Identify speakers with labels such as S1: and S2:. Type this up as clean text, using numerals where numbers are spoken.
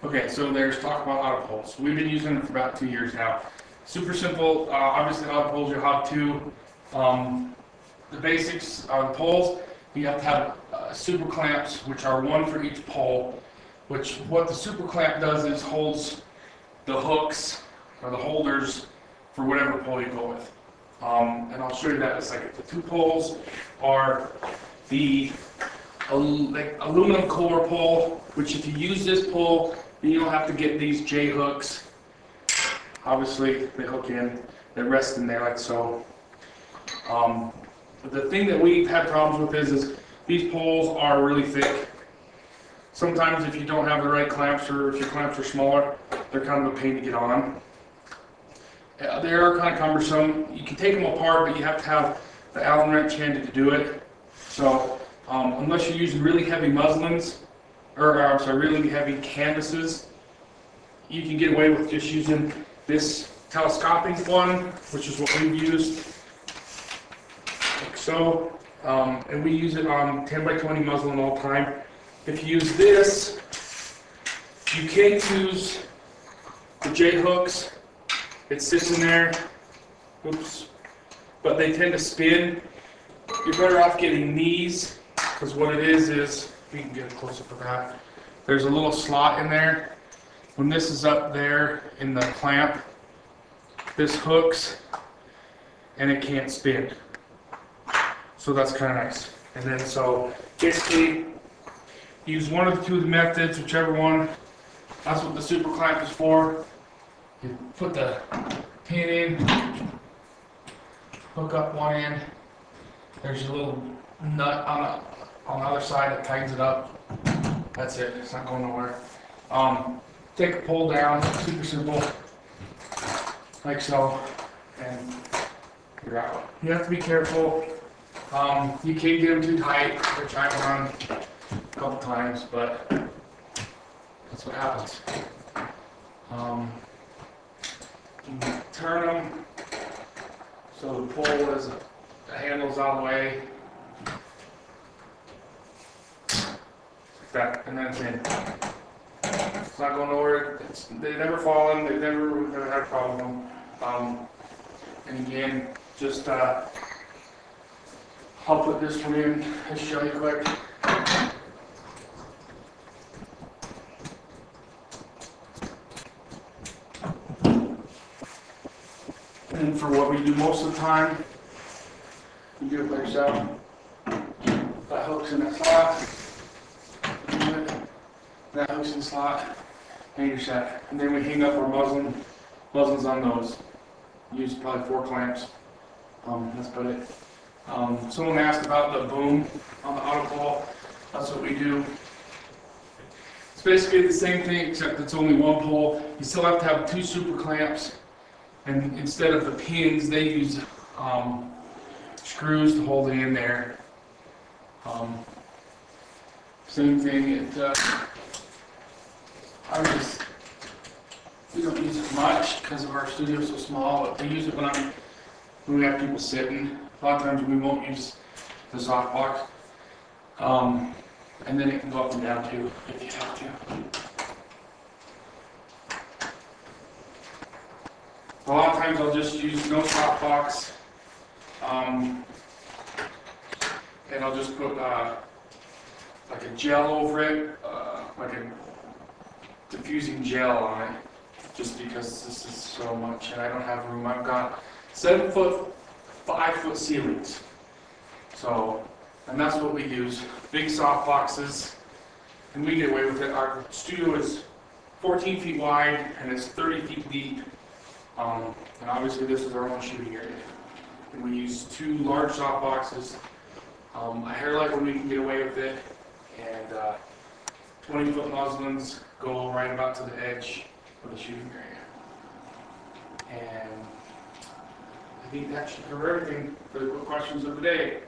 S1: Okay, so there's talk about AutoPoles. We've been using it for about 2 years now. Super simple. Obviously, AutoPoles you have to. The basics are the poles. You have to have super clamps, which are one for each pole. Which what the super clamp does is holds the hooks or the holders for whatever pole you go with. And I'll show you that in a second. The two poles are the like aluminum core pole, which if you use this pole, then you don't have to get these J hooks. Obviously, they hook in, they rest in there like so. But the thing that we've had problems with is these poles are really thick. Sometimes if you don't have the right clamps or if your clamps are smaller, they're kind of a pain to get on. They are kind of cumbersome. You can take them apart, but you have to have the Allen wrench handy to do it. So unless you're using really heavy muslins, or I'm sorry, really heavy canvases, you can get away with just using this telescopic one, which is what we've used, like so. And we use it on 10 by 20 muslin all the time. If you use this, you can't use the J hooks. It sits in there, oops, but they tend to spin. You're better off getting these, because what it is, we can get a close up of that. There's a little slot in there. When this is up there in the clamp, this hooks and it can't spin. So that's kind of nice. And then so basically use one of the two of the methods, whichever one. That's what the super clamp is for. You put the pin in, hook up one end. There's a little nut on the other side that tightens it up. That's it. It's not going nowhere. Take a pole down, super simple, like so, and you're out. You have to be careful. You can't get them too tight, which I've done a couple times, but that's what happens. You can turn them so the pole is the handle's out of the way, like that, and then it's in. It's not going nowhere. They've never fallen. They've never had a problem. And again, just I'll put this one in and show you quick. And for what we do most of the time, you do it by yourself. That hook's in that slot. That hook's in the slot, and you're set. And then we hang up our muslins on those. Use probably 4 clamps. That's about it. Someone asked about the boom on the AutoPole. That's what we do. It's basically the same thing, except it's only one pole. You still have to have 2 super clamps, and instead of the pins, they use screws to hold it in there. Same thing. We don't use it much because of our studio is so small, but we use it when we have people sitting. A lot of times we won't use the softbox. And then it can go up and down too, if you have to. A lot of times I'll just use no softbox, and I'll just put like a gel over it, like a diffusing gel on it, just because this is so much and I don't have room. I've got 7-foot, 5-foot ceilings. So, and that's what we use. Big soft boxes, and we get away with it. Our studio is 14 feet wide and it's 30 feet deep. And obviously this is our own shooting area. And we use 2 large soft boxes. I hair like when we can get away with it, and 20-foot muslins go right about to the edge of the shooting area. And I think that should cover everything for the questions of the day.